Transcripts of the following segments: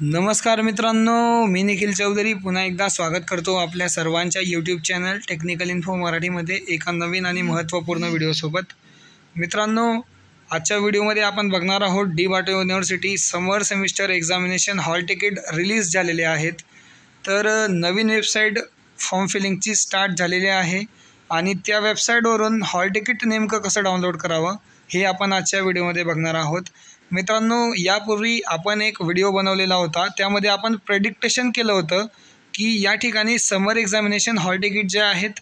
नमस्कार मित्रांनो, मी निखिल चौधरी पुन्हा एकदा स्वागत करतो आपल्या सर्वांच्या यूट्यूब चॅनल टेक्निकल इन्फो मराठीमध्ये एका नवीन आणि महत्त्वपूर्ण व्हिडिओसोबत। मित्रांनो, आजच्या व्हिडिओमध्ये आपण बघणार आहोत D BATU university summer semester examination hall ticket release झालेले आहेत। तर नवीन वेबसाईट फॉर्म फिलिंगची स्टार्ट झालेली आहे आणि त्या वेबसाईटवरून हॉल तिकीट नेमकं कसं डाउनलोड करावं हे आपण आजच्या व्हिडिओमध्ये बघणार आहोत। मित्रांनो, यापूर्वी आपण एक व्हिडिओ बनवलेला होता, त्यामध्ये आपण प्रेडिक्टेशन केलं होतं की या ठिकाणी समर एक्झामिनेशन हॉल तिकीट जे आहेत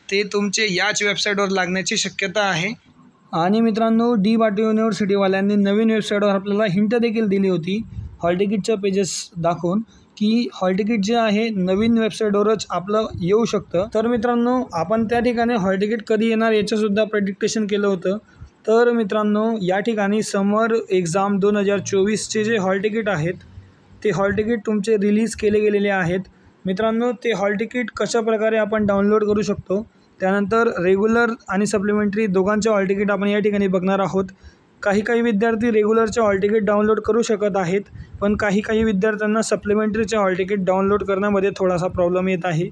ते तुमचे याच वेबसाईटवर लागण्याची शक्यता आहे। आणि मित्रांनो, डी बाटो युनिव्हर्सिटीवाल्यांनी नवीन वेबसाईटवर आपल्याला हिंट देखील दिली होती हॉल तिकीटच्या पेजेस दाखवून की हॉल तिकीट जे आहे नवीन वेबसाईटवरच आपलं येऊ शकतं। तर मित्रांनो, आपण त्या ठिकाणी हॉल तिकीट कधी येणार याचंसुद्धा प्रेडिक्टेशन केलं होतं। तर मित्रांनो, या ठिकाणी समर एक्झाम 2024चे जे हॉल तिकीट आहेत ते हॉल तिकीट तुमचे रिलीज केले गेलेले आहेत। मित्रांनो, ते हॉल तिकीट कशाप्रकारे आपण डाउनलोड करू शकतो, त्यानंतर रेग्युलर आणि सप्लिमेंटरी दोघांचे हॉल तिकीट आपण या ठिकाणी बघणार आहोत। काही विद्यार्थी रेग्युलरचे हॉल तिकीट डाउनलोड करू शकत आहेत, पण काही विद्यार्थ्यांना सप्लिमेंटरीचे हॉल तिकीट डाउनलोड करण्यामध्ये थोडासा प्रॉब्लेम येत आहे।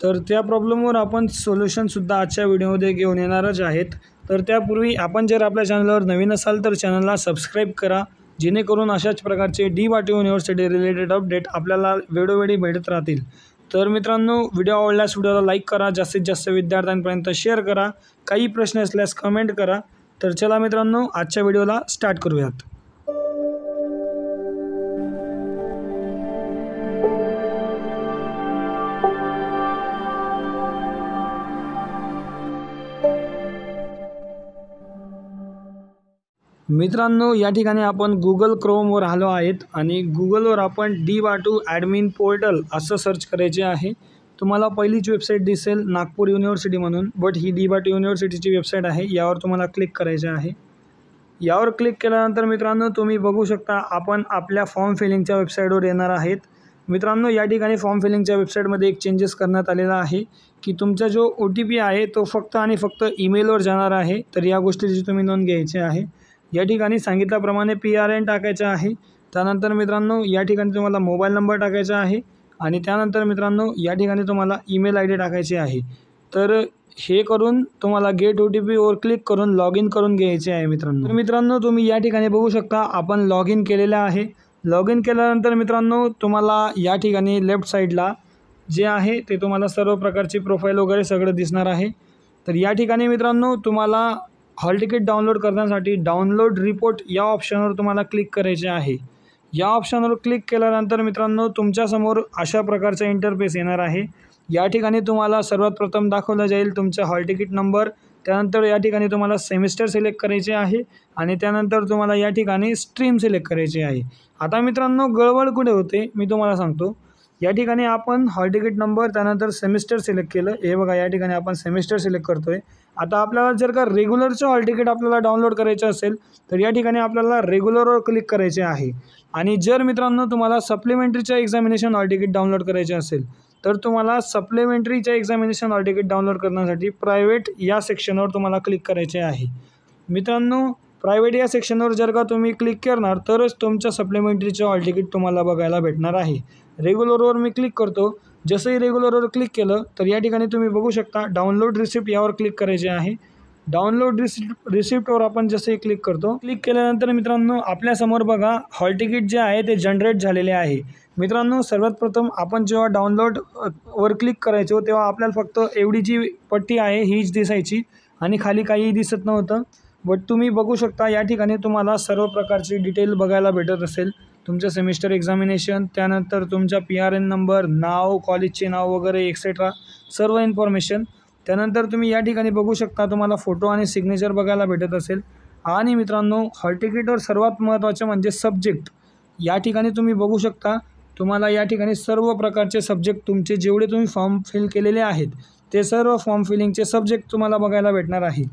तर त्या प्रॉब्लेमवर आपण सोल्युशनसुद्धा आजच्या व्हिडिओमध्ये घेऊन येणारच आहेत। तर त्यापूर्वी आपण जर आपल्या चॅनलवर नवीन असाल तर चॅनलला सबस्क्राईब करा, जेणेकरून अशाच प्रकारचे D BATU university related update आपल्याला वेळोवेळी भेटत राहतील। तर मित्रांनो, व्हिडिओ आवडल्यास व्हिडिओला लाईक करा, जास्तीत जास्त विद्यार्थ्यांपर्यंत शेअर करा, काही प्रश्न असल्यास कमेंट करा। तर चला मित्रांनो, आजच्या व्हिडिओला स्टार्ट करूयात। मित्रांनो, या ठिकाणी आपण गुगल क्रोमवर आलो आहेत आणि गुगलवर आपण डी बाटो ॲडमिन पोर्टल असं सर्च करायचे आहे। तुम्हाला पहिलीच वेबसाईट दिसेल नागपूर युनिव्हर्सिटी म्हणून, बट ही डी बाटो युनिव्हर्सिटीची वेबसाईट आहे। यावर तुम्हाला क्लिक करायचे आहे। यावर क्लिक केल्यानंतर मित्रांनो, तुम्ही बघू शकता आपण आपल्या फॉर्म फिलिंगच्या वेबसाईटवर येणार आहेत। मित्रांनो, या ठिकाणी फॉर्म फिलिंगच्या वेबसाईटमध्ये एक चेंजेस करण्यात आलेला आहे की तुमचा जो OTP आहे तो फक्त आणि फक्त ईमेलवर जाणार आहे। तर या गोष्टीची तुम्ही नोंद घ्यायची आहे। या ठिकाणी सांगितल्याप्रमाणे PRN टाकायचं आहे। त्यानंतर मित्रांनो, या ठिकाणी तुम्हाला मोबाईल नंबर टाकायचा आहे आणि त्यानंतर मित्रांनो, या ठिकाणी तुम्हाला ईमेल ID टाकायची आहे। तर हे करून तुम्हाला गेट OTP वर क्लिक करून लॉग इन करून घ्यायचे आहे मित्रांनो। तर मित्रांनो, तुम्ही या ठिकाणी बघू शकता आपण लॉग इन केलेलं आहे। लॉग इन केल्यानंतर मित्रांनो, तुम्हाला या ठिकाणी लेफ्ट साईडला जे आहे ते तुम्हाला सर्व प्रकारची प्रोफाईल वगैरे सगळं दिसणार आहे। तर या ठिकाणी मित्रांनो, तुम्हाला हॉल तिकीट डाउनलोड करण्यासाठी डाउनलोड रिपोर्ट या ऑप्शनवर तुम्हाला क्लिक करायचे आहे। या ऑप्शनवर क्लिक केल्यानंतर मित्रांनो, तुमच्यासमोर अशा प्रकारचा इंटरफेस येणार आहे। या ठिकाणी तुम्हाला सर्वात प्रथम दाखवलं जाईल तुमचा हॉल तिकीट नंबर, त्यानंतर या ठिकाणी तुम्हाला सेमिस्टर सिलेक्ट करायचे आहे आणि त्यानंतर तुम्हाला या ठिकाणी स्ट्रीम सिलेक्ट करायची आहे। आता मित्रांनो, गडबड कुठे होते मी तुम्हाला सांगतो। या ठिकाणी आपण हॉल तिकीट नंबर त्यानंतर सेमिस्टर सिलेक्ट केलं, हे बघा या ठिकाणी आपण सेमिस्टर सिलेक्ट करतोय। आता आपल्याला जर का रेग्युलरचं हॉल तिकीट आपल्याला डाउनलोड करायचं असेल तर या ठिकाणी आपल्याला रेग्युलरवर क्लिक करायचे आहे। आणि जर मित्रांनो तुम्हाला सप्लिमेंटरीच्या एक्झामिनेशन हॉल तिकीट डाउनलोड करायचे असेल तर तुम्हाला सप्लिमेंटरीच्या एक्झामिनेशन हॉल तिकीट डाउनलोड करण्यासाठी प्रायव्हेट या सेक्शनवर तुम्हाला क्लिक करायचे आहे। मित्रांनो, प्रायव्हेट या सेक्शनवर जर का तुम्ही क्लिक करणार तरच तुमच्या सप्लिमेंटरीचं हॉल तिकीट तुम्हाला बघायला भेटणार आहे। रेग्युलरवर मी क्लिक करतो। जसंही रेग्युलरवर क्लिक केलं तर या ठिकाणी तुम्ही बघू शकता डाउनलोड रिसिप्ट यावर क्लिक करायचे आहे। डाउनलोड रिसिप्टवर आपण जसंही क्लिक करतो, क्लिक केल्यानंतर मित्रांनो, आपल्यासमोर बघा हॉल तिकीट जे आहे ते जनरेट झालेले आहे। मित्रांनो, सर्वात प्रथम आपण जेव्हा डाउनलोड वर क्लिक करायचो तेव्हा आपल्याला फक्त एवढी जी पट्टी आहे हीच दिसायची आणि खाली काहीही दिसत नव्हतं। बट तुम्ही बघू शकता या ठिकाणी तुम्हाला सर्व प्रकारची डिटेल बघायला भेटत असेल। तुमचं सेमिस्टर एक्झामिनेशन, त्यानंतर तुमचा PRN नंबर, नाव, कॉलेजचे नाव वगैरे एक्सेट्रा सर्व इन्फॉर्मेशन। त्यानंतर तुम्ही या ठिकाणी बघू शकता तुम्हाला फोटो आणि सिग्नेचर बघायला भेटत असेल। आणि मित्रांनो, हॉल तिकीटवर सर्वात महत्त्वाचे म्हणजे सब्जेक्ट। या ठिकाणी तुम्ही बघू शकता तुम्हाला या ठिकाणी सर्व प्रकारचे सब्जेक्ट तुमचे जेवढे तुम्ही फॉर्म फिल केलेले आहेत ते सर्व फॉर्म फिलिंगचे सब्जेक्ट तुम्हाला बघायला भेटणार आहे।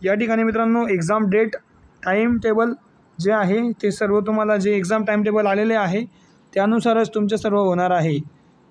या ठिकाणी मित्रांनो, एक्झाम डेट, टाईम टेबल जे आहे ते सर्व तुम्हाला जे एक्झाम टाईम टेबल आलेले आहे त्यानुसारच तुमचे सर्व होणार आहे।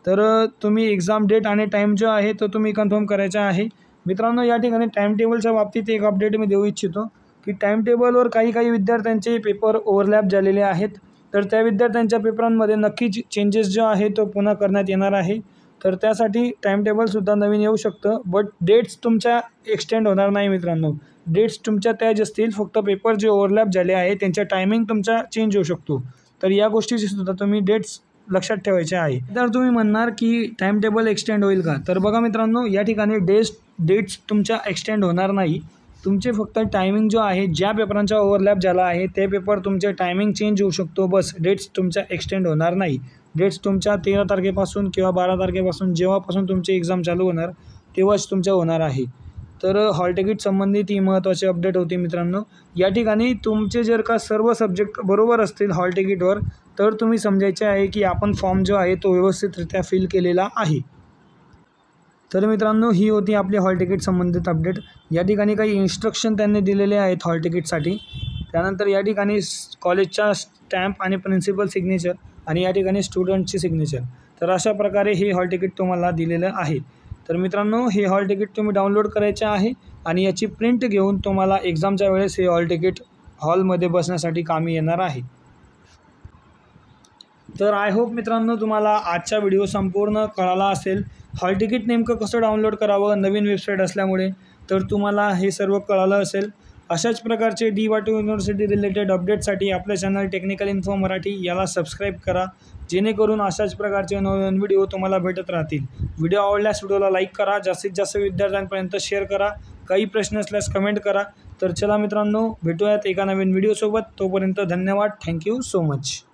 तर तुम्ही एक्झाम डेट आणि टाईम जो आहे तो तुम्ही कन्फर्म करायचा आहे। मित्रांनो, या ठिकाणी टाईम टेबलच्या बाबतीत एक अपडेट मी देऊ इच्छितो की टाईम टेबलवर काही विद्यार्थ्यांचे पेपर ओव्हरलॅप झालेले आहेत। तर त्या विद्यार्थ्यांच्या पेपरांमध्ये नक्कीच चेंजेस जो आहे तो पुन्हा करण्यात येणार आहे. तर त्यासाठी टाईमटेबलसुद्धा नवीन येऊ शकतं, बट डेट्स तुमच्या एक्सटेंड होणार नाही मित्रांनो. डेट्स तुमच्या त्याच असतील, फक्त पेपर जे ओव्हरलॅप झाले आहे त्यांचा टायमिंग तुमचा चेंज होऊ शकतो. तर या गोष्टीची सुद्धा तुम्ही डेट्स लक्षात ठेवायचे आहे. तर तुम्ही म्हणणार की टाईमटेबल एक्सटेंड होईल का? तर बघा मित्रांनो, या ठिकाणी डेट्स तुमच्या एक्सटेंड होणार नाही. तुमचे फक्त टायमिंग जो आहे, ज्या पेपरांचा ओव्हरलॅप झाला आहे ते पेपर तुमचे टायमिंग चेंज होऊ शकतो, बस. डेट्स तुमच्या एक्सटेंड होणार नाही. डेट्स तुमच्या 13 तारखेपासून किंवा 12 तारखेपासून जेव्हापासून तुमची एक्झाम चालू होणार तेव्हाच तुमच्या होणार आहे. तर हॉल तिकीट संबंधित ही महत्त्वाची अपडेट होती मित्रांनो. या ठिकाणी तुमचे जर का सर्व सब्जेक्ट बरोबर असतील हॉल तिकीटवर, तर तुम्ही समजायचे आहे की आपण फॉर्म जो आहे तो व्यवस्थितरित्या फिल केलेला आहे. तर मित्रांनो, ही होती आपली हॉल तिकीट संबंधित अपडेट. या ठिकाणी काही इन्स्ट्रक्शन त्यांनी दिलेले आहेत हॉल तिकीटसाठी. त्यानंतर या ठिकाणी कॉलेजचा स्टॅम्प आणि प्रिन्सिपल सिग्नेचर आणि या ठिकाणी स्टुडंटची सिग्नेचर. तर अशा प्रकारे हे हॉल तिकीट तुम्हाला दिलेलं आहे. तर मित्रांनो, हे हॉल तिकीट तुम्ही डाउनलोड करायचे आहे आणि याची प्रिंट घेऊन तुम्हाला एक्झामच्या वेळेस हे हॉल तिकीट हॉलमध्ये बसण्यासाठी कामी येणार आहे. तर आय होप मित्रांनो, तुम्हाला आजचा व्हिडिओ संपूर्ण कळाला असेल. हॉल तिकीट नेमकं कसं डाउनलोड करावं, नवीन वेबसाईट असल्यामुळे, तर तुम्हाला हे सर्व कळालं असेल. अशाच प्रकारचे DY2 युनिव्हर्सिटी रिलेटेड अपडेटसाठी आपलं चॅनल टेक्निकल इन्फो मराठी याला सबस्क्राईब करा, जेणेकरून अशाच प्रकारचे नवीन व्हिडिओ तुम्हाला भेटत राहतील. व्हिडिओ आवडल्यास व्हिडिओला लाईक करा, जास्तीत जास्त विद्यार्थ्यांपर्यंत शेअर करा. काही प्रश्न असल्यास कमेंट करा. तर चला मित्रांनो, भेटूयात एका नवीन व्हिडिओसोबत. तोपर्यंत धन्यवाद. Thank you so much.